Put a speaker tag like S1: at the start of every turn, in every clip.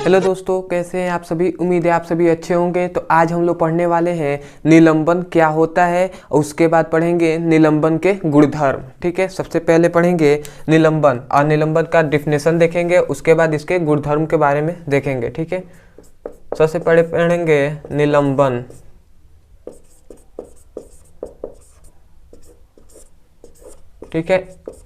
S1: Hello दोस्तों, कैसे हैं आप सभी। उम्मीद है आप सभी अच्छे होंगे। तो आज हम लोग पढ़ने वाले हैं निलंबन क्या होता है और उसके बाद पढ़ेंगे निलंबन के गुणधर्म। ठीक है, सबसे पहले पढ़ेंगे निलंबन और निलंबन का डिफिनेशन देखेंगे, उसके बाद इसके गुणधर्म के बारे में देखेंगे। ठीक है, सबसे पहले पढ़ेंगे निलंबन। ठीक है,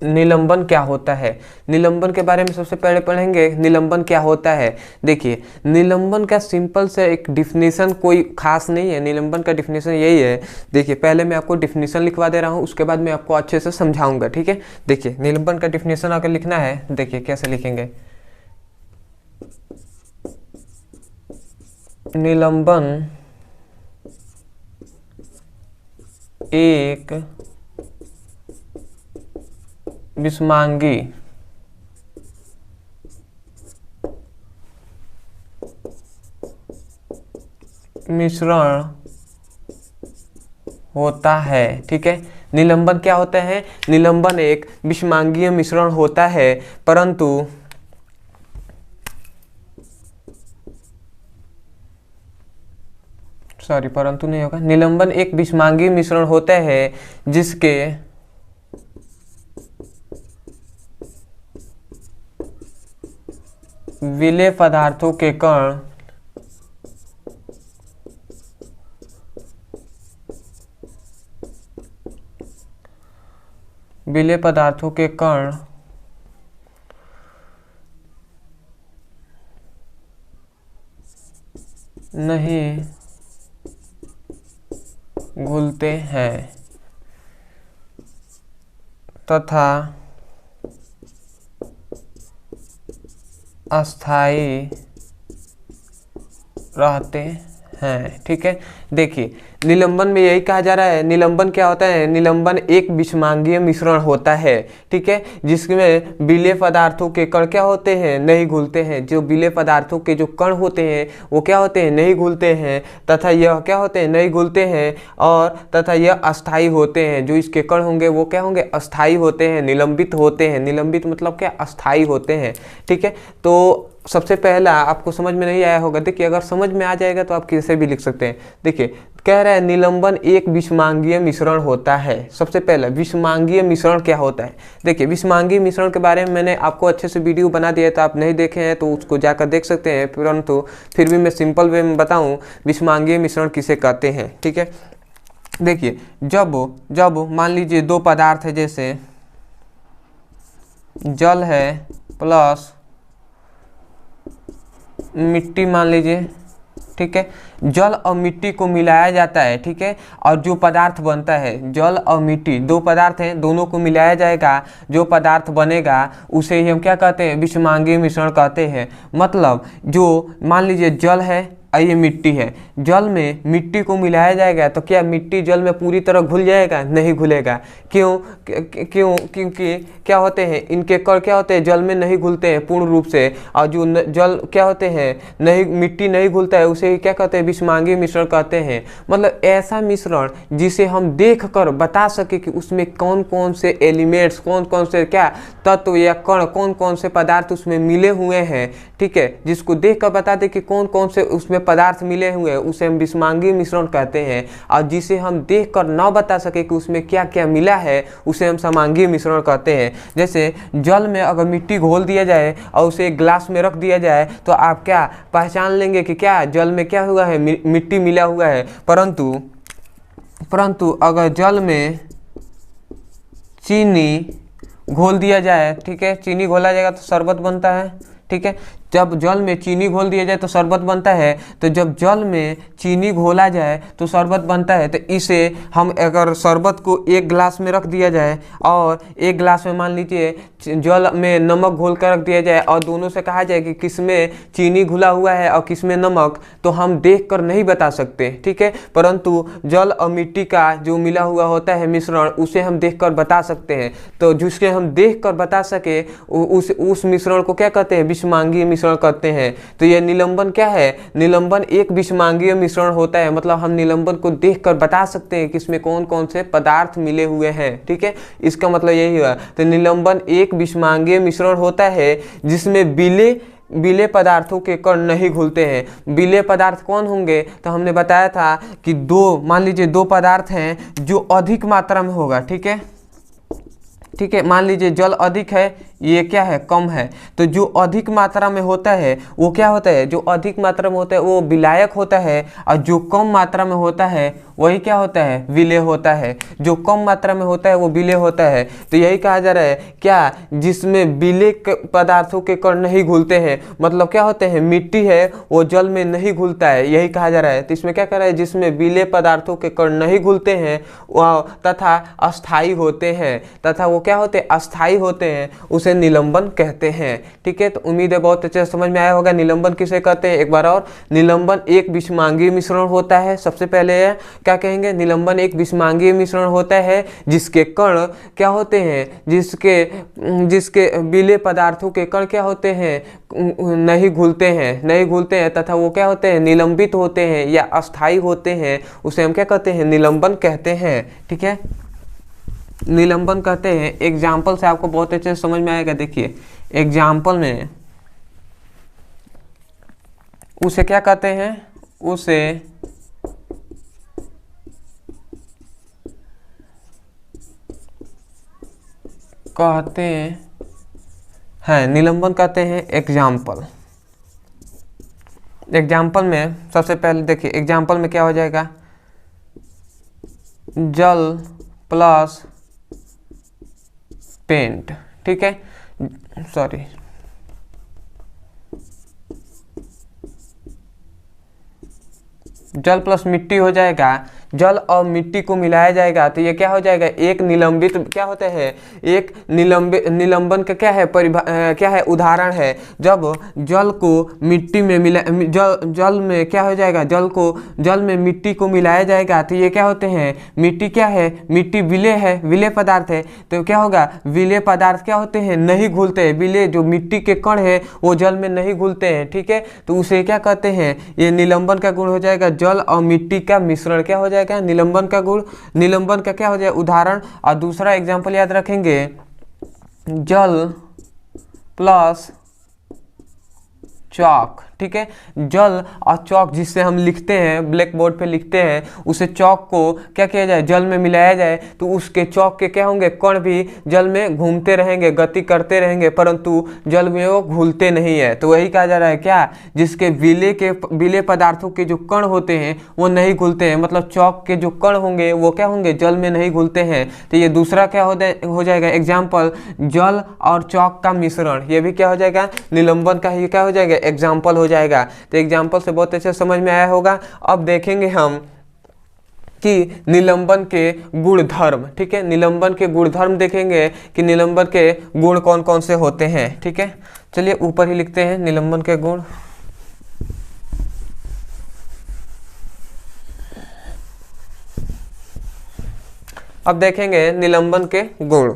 S1: निलंबन क्या होता है, निलंबन के बारे में सबसे पहले पढ़ेंगे। निलंबन क्या होता है, देखिए निलंबन का सिंपल से एक डिफिनेशन कोई खास नहीं है। निलंबन का डिफिनेशन यही है। देखिए पहले मैं आपको डिफिनेशन लिखवा दे रहा हूँ, उसके बाद मैं आपको अच्छे से समझाऊंगा। ठीक है, देखिए निलंबन का डिफिनेशन अगर लिखना है, देखिए कैसे लिखेंगे। निलंबन एक विषमांगी मिश्रण होता है। ठीक है, निलंबन क्या होता है, निलंबन एक विषमांगीय मिश्रण होता है, परंतु परंतु नहीं होगा। निलंबन एक विषमांगीय मिश्रण होता है जिसके विलेय पदार्थों के कण विलेय पदार्थों के कण नहीं घुलते हैं तथा अस्थाई रहते हैं। ठीक है, देखिए निलंबन में यही कहा जा रहा है। निलंबन क्या होता है, निलंबन एक विषमांगीय मिश्रण होता है। ठीक है, जिसमें विलेय पदार्थों के कण क्या होते हैं, नहीं घुलते हैं। जो विलेय पदार्थों के जो कण होते हैं वो क्या होते हैं, नहीं घुलते हैं, तथा यह क्या होते हैं, नहीं घुलते हैं, और तथा यह अस्थाई होते हैं। जो इसके कण होंगे वो क्या होंगे, अस्थाई होते हैं, निलंबित होते हैं। निलंबित मतलब क्या, अस्थाई होते हैं। ठीक है, तो सबसे पहला आपको समझ में नहीं आया होगा। देखिए अगर समझ में आ जाएगा तो आप कैसे भी लिख सकते हैं। देखिए कह रहा है निलंबन एक विषमांगीय मिश्रण होता है। सबसे पहला विषमांगीय मिश्रण क्या होता है। देखिए विषमांगीय मिश्रण के बारे में मैंने आपको अच्छे से वीडियो बना दिया है, तो आप नहीं देखे हैं तो उसको जाकर देख सकते हैं, परंतु फिर भी मैं सिंपल वे में बताऊं विषमांगीय मिश्रण किसे कहते हैं। ठीक है, देखिए जब मान लीजिए दो पदार्थ है, जैसे जल है प्लस मिट्टी मान लीजिए। ठीक है, जल और मिट्टी को मिलाया जाता है। ठीक है, और जो पदार्थ बनता है, जल और मिट्टी दो पदार्थ हैं, दोनों को मिलाया जाएगा, जो पदार्थ बनेगा उसे ही हम क्या कहते हैं, विषमांगीय मिश्रण कहते हैं। मतलब जो मान लीजिए जल है और ये मिट्टी है, जल में मिट्टी को मिलाया जाएगा तो क्या मिट्टी जल में पूरी तरह घुल जाएगा, नहीं घुलेगा। क्योंकि क्या होते हैं, इनके कण क्या होते हैं, जल में नहीं घुलते हैं पूर्ण रूप से, और जो जल क्या होते हैं, नहीं मिट्टी नहीं घुलता है, उसे क्या कहते हैं, विषमांगीय मिश्रण कहते हैं। मतलब ऐसा मिश्रण जिसे हम देख कर बता सके कि उसमें कौन कौन से एलिमेंट्स, कौन कौन से क्या तत्व या कण, कौन कौन से पदार्थ उसमें मिले हुए हैं। ठीक है, जिसको देख कर बता दे कि कौन कौन से उसमें पदार्थ मिले हुए हैं, उसे हम विषमांगीय मिश्रण कहते हैं। और जिसे हम देखकर न बता सके कि उसमें क्या क्या मिला है, उसे हम समांगीय मिश्रण कहते हैं। जैसे जल में अगर मिट्टी घोल दिया जाए और उसे एक ग्लास में रख दिया जाए तो आप क्या पहचान लेंगे कि क्या जल में क्या हुआ है, मिट्टी मिला हुआ है। परंतु अगर जल में चीनी घोल दिया जाए, ठीक है, चीनी घोला जाएगा तो शरबत बनता है। ठीक है, जब जल में चीनी घोल दिया जाए तो शरबत बनता है। तो जब जल में चीनी घोला जाए तो शरबत बनता है। तो इसे हम अगर शरबत को एक गिलास में रख दिया जाए और एक गिलास में मान लीजिए जल में नमक घोल कर रख दिया जाए और दोनों से कहा जाए कि किसमें चीनी घुला हुआ है और किसमें नमक, तो हम देख कर नहीं बता सकते। ठीक है, परंतु जल और मिट्टी का जो मिला हुआ होता है मिश्रण, उसे हम देख कर बता सकते हैं। तो जिसके हम देख कर बता सके उस मिश्रण को क्या कहते हैं, विषमांगीय मिश्रण कहते हैं। तो यह निलंबन क्या है, निलंबन एक विषमांगीय मिश्रण होता है। मतलब हम निलंबन को देखकर बता सकते हैं कि इसमें कौन कौन से पदार्थ मिले हुए हैं। ठीक है, इसका मतलब यही हुआ। तो निलंबन एक विषमांगीय मिश्रण होता है जिसमें विलेय विलेय पदार्थों के कण नहीं घुलते हैं। विलेय पदार्थ कौन होंगे? तो हमने बताया था कि मान लीजिए दो पदार्थ हैं जो अधिक मात्रा में होगा, ठीक है, ठीक है। मान लीजिए जल अधिक है, ये क्या है, कम है। तो जो अधिक मात्रा में होता है वो क्या होता है? जो अधिक मात्रा में होता है वो विलायक होता है, और जो कम मात्रा में होता है वही क्या होता है? विलेय होता है। जो कम मात्रा में होता है वो विलेय होता है। तो यही कहा जा रहा है क्या, जिसमें विलेय पदार्थों के कण नहीं घुलते हैं, मतलब क्या होते हैं? मिट्टी है वो जल में नहीं घुलता है, यही कहा जा रहा है। तो इसमें क्या कर रहा है? जिसमें विलेय पदार्थों के कण नहीं घुलते हैं वह तथा अस्थायी होते हैं, तथा वो क्या होते हैं? अस्थायी होते हैं, उसे निलंबन कहते हैं, ठीक है। तो उम्मीद है बहुत अच्छे से समझ में आया होगा। निलंबन किसे कहते हैं? एक बार और, निलंबन एक विषमांगीय मिश्रण होता है। सबसे पहले क्या कहेंगे? निलंबन एक विषमांगीय मिश्रण होता है जिसके कण क्या होते हैं? जिसके विलेय पदार्थों के कण क्या होते हैं? नहीं घुलते हैं तथा वो क्या होते हैं? निलंबित होते हैं या अस्थायी होते हैं, उसे हम क्या कहते हैं? निलंबन कहते हैं, ठीक है, निलंबन कहते हैं। एग्जाम्पल से आपको बहुत अच्छे से समझ में आएगा। देखिए एग्जाम्पल में उसे क्या कहते हैं? उसे कहते हैं निलंबन कहते हैं। एग्जाम्पल में सबसे पहले देखिए, एग्जाम्पल में क्या हो जाएगा? जल प्लस पेंट, ठीक है, सॉरी, जल प्लस मिट्टी हो जाएगा। जल और मिट्टी को मिलाया जाएगा तो ये क्या हो जाएगा? एक निलंबित क्या होता है? एक निलंबन का क्या है? क्या है? उदाहरण है। जब जल को मिट्टी में जल में क्या हो जाएगा? जल में मिट्टी को मिलाया जाएगा तो ये क्या होते हैं? मिट्टी क्या है? मिट्टी विलेय है, विलेय पदार्थ है। तो क्या होगा? विलेय पदार्थ क्या होते हैं? नहीं घुलते हैं। विलेय जो मिट्टी के कण है वो जल में नहीं घुलते हैं, ठीक है। तो उसे क्या कहते हैं? ये निलंबन का गुण हो जाएगा। जल और मिट्टी का मिश्रण क्या हो जाएगा? निलंबन का गुण। निलंबन का क्या हो जाएगा? उदाहरण। और दूसरा एग्जांपल याद रखेंगे, जल प्लस चॉक, ठीक है। जल और चॉक जिससे हम लिखते हैं, ब्लैक बोर्ड पे लिखते हैं, उसे चॉक को क्या किया जाए? जल में मिलाया जाए तो उसके चॉक के क्या होंगे? कण भी जल में घूमते रहेंगे, गति करते रहेंगे, परंतु जल में वो घुलते नहीं है। तो वही कहा जा रहा है क्या? जिसके विलेय पदार्थों के जो कण होते हैं वो नहीं घुलते हैं, मतलब चॉक के जो कण होंगे वो क्या होंगे? जल में नहीं घुलते हैं। तो ये दूसरा क्या हो जाएगा? एग्जाम्पल, जल और चॉक का मिश्रण। ये भी क्या हो जाएगा? निलंबन का ही क्या हो जाएगा? एग्जाम्पल हो जाएगा। तो एग्जाम्पल से बहुत अच्छे समझ में आया होगा। अब देखेंगे हम कि निलंबन के गुणधर्म, ठीक है, निलंबन के गुणधर्म देखेंगे कि निलंबन के गुण कौन कौन से होते हैं, ठीक है। चलिए ऊपर ही लिखते हैं निलंबन के गुण। अब देखेंगे निलंबन के गुण।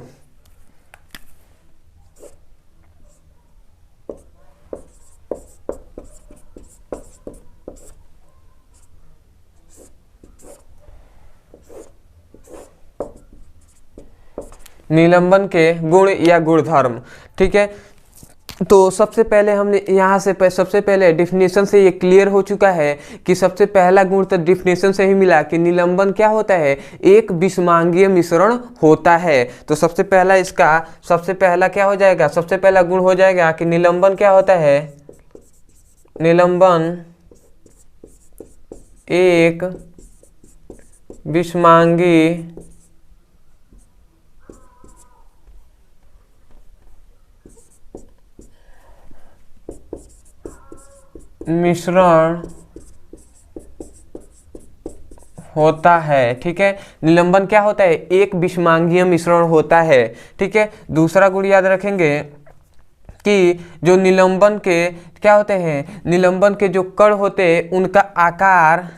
S1: निलंबन के गुण या गुणधर्म, ठीक है। तो सबसे पहले हमने यहाँ से सबसे पहले डिफिनेशन से ये क्लियर हो चुका है कि सबसे पहला गुण तो डिफिनेशन से ही मिला कि निलंबन क्या होता है? एक विषमांगीय मिश्रण होता है। तो सबसे पहला क्या हो जाएगा? सबसे पहला गुण हो जाएगा कि निलंबन क्या होता है? निलंबन एक विषमांगीय मिश्रण होता है, ठीक है। निलंबन क्या होता है? एक विषमांगीय मिश्रण होता है, ठीक है। दूसरा गुण याद रखेंगे कि जो निलंबन के क्या होते हैं? निलंबन के जो कण होते हैं उनका आकार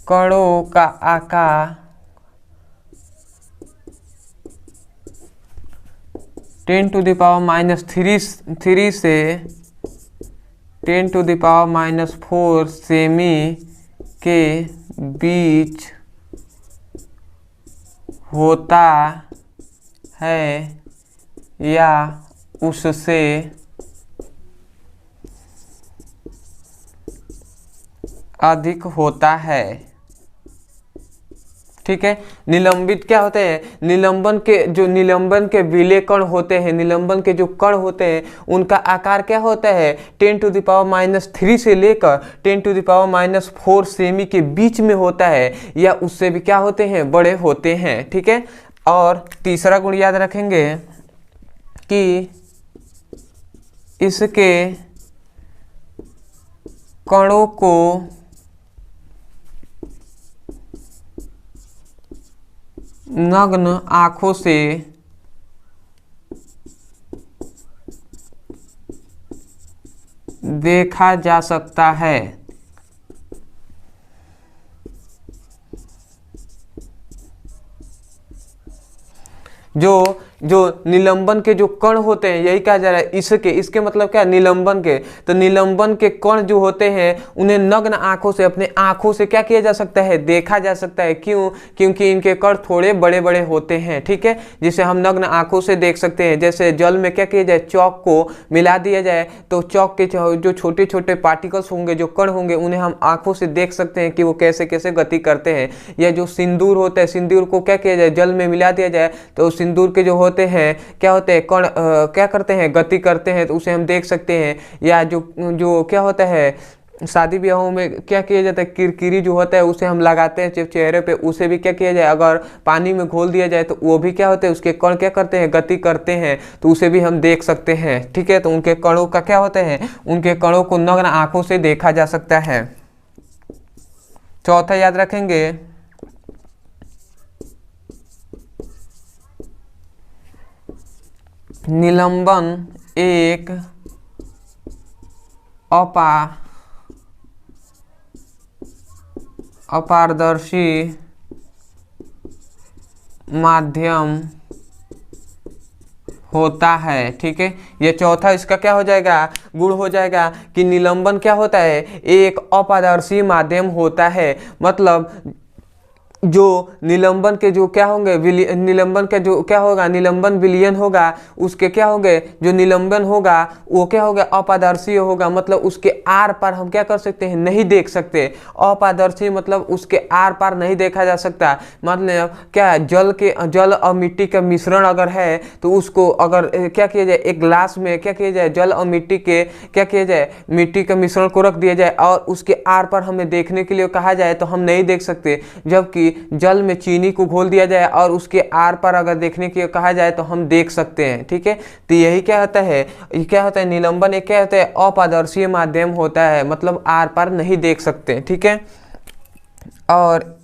S1: कणों का आकार 10⁻³ से 10⁻⁴ सेमी के बीच होता है या उससे अधिक होता है। ठीक है, निलंबित क्या होते हैं, निलंबन के जो निलंबन के विलेय कण होते हैं, निलंबन के जो कण होते हैं उनका आकार क्या होता है 10⁻³ से लेकर 10⁻⁴ सेमी के बीच में होता है या उससे भी क्या होते हैं, बड़े होते हैं। ठीक है, और तीसरा गुण याद रखेंगे कि इसके कणों को नग्न आंखों से देखा जा सकता है। जो निलंबन के जो कण होते हैं यही कहा जा रहा है इसके मतलब क्या, निलंबन के। तो निलंबन के कण जो होते हैं उन्हें नग्न आंखों से, अपने आंखों से क्या किया जा सकता है, देखा जा सकता है। क्यों? क्योंकि इनके कण थोड़े बड़े बड़े होते हैं। ठीक है, जिसे हम नग्न आंखों से देख सकते हैं। जैसे जल में क्या किया जाए, चौक को मिला दिया जाए तो चौक के जो छोटे छोटे पार्टिकल्स होंगे, जो कण होंगे, उन्हें हम आंखों से देख सकते हैं कि वो कैसे कैसे गति करते हैं। या जो सिंदूर होता है, सिंदूर को क्या किया जाए, जल में मिला दिया जाए तो सिंदूर के जो होते हैं क्या होते हैं, कण क्या करते हैं, गति करते हैं, तो उसे हम देख सकते हैं। या जो क्या होता है, शादी ब्याहों में क्या किया जाता है, किरकिरी जो होता है उसे हम लगाते हैं चेहरे पे, उसे भी क्या किया जाए, अगर पानी में घोल दिया जाए तो वो भी क्या होते हैं, उसके कण क्या करते हैं, गति करते हैं, तो उसे भी हम देख सकते हैं। ठीक है, तो उनके कणों का क्या होता है, उनके कणों को नग्न आंखों से देखा जा सकता है। चौथा याद रखेंगे, निलंबन एक अपारदर्शी माध्यम होता है। ठीक है, ये चौथा इसका क्या हो जाएगा, गुण हो जाएगा कि निलंबन क्या होता है, एक अपारदर्शी माध्यम होता है। मतलब जो निलंबन के जो क्या होंगे, निलंबन का जो क्या होगा, निलंबन विलयन होगा, उसके क्या होंगे, जो निलंबन होगा वो क्या होगा, अपारदर्शी होगा। मतलब उसके आर पार हम क्या कर सकते हैं, नहीं देख सकते। अपारदर्शी मतलब उसके आर पार नहीं देखा जा सकता। मतलब क्या, जल और मिट्टी का मिश्रण अगर है तो उसको अगर क्या किया जाए, एक ग्लास में क्या किया जाए, जल और मिट्टी के क्या किया जाए, मिट्टी का मिश्रण को रख दिया जाए और उसके आर पार हमें देखने के लिए कहा जाए तो हम नहीं देख सकते। जबकि जल में चीनी को घोल दिया जाए और उसके आर पार अगर देखने के लिए कहा जाए तो हम देख सकते हैं। ठीक है, तो यही क्या होता है, ये क्या होता है, निलंबन एक क्या होता है, अपारदर्शी माध्यम होता है। मतलब आर पार नहीं देख सकते। ठीक है, और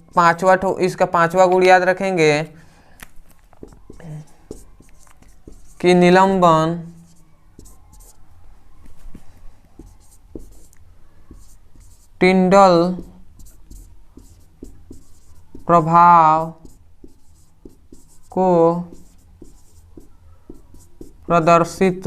S1: इसका पांचवा गुण याद रखेंगे कि निलंबन टिंडल प्रभाव को प्रदर्शित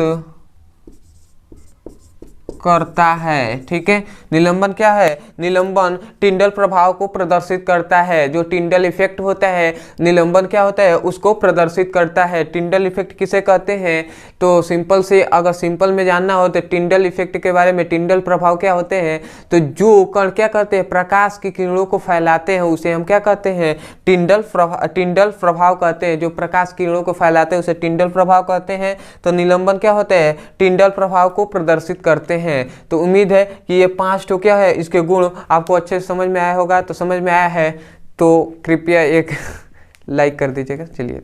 S1: करता है। ठीक है, निलंबन क्या है, निलंबन टिंडल प्रभाव को प्रदर्शित करता है। जो टिंडल इफेक्ट होता है, निलंबन क्या होता है, उसको प्रदर्शित करता है। टिंडल इफेक्ट किसे कहते हैं, तो सिंपल से अगर सिंपल में जानना हो तो टिंडल इफेक्ट के बारे में, टिंडल प्रभाव क्या होते हैं, तो जो कण क्या करते हैं, प्रकाश की किरणों को फैलाते हैं उसे हम क्या कहते हैं, टिंडल प्रभाव कहते हैं। जो प्रकाश किरणों को फैलाते हैं उसे टिंडल प्रभाव कहते हैं। तो निलंबन क्या होता है, टिंडल प्रभाव को प्रदर्शित करते हैं। तो उम्मीद है कि ये 5 तो क्या है, इसके गुण आपको अच्छे से समझ में आया होगा। तो समझ में आया है तो कृपया एक लाइक कर दीजिएगा। चलिए।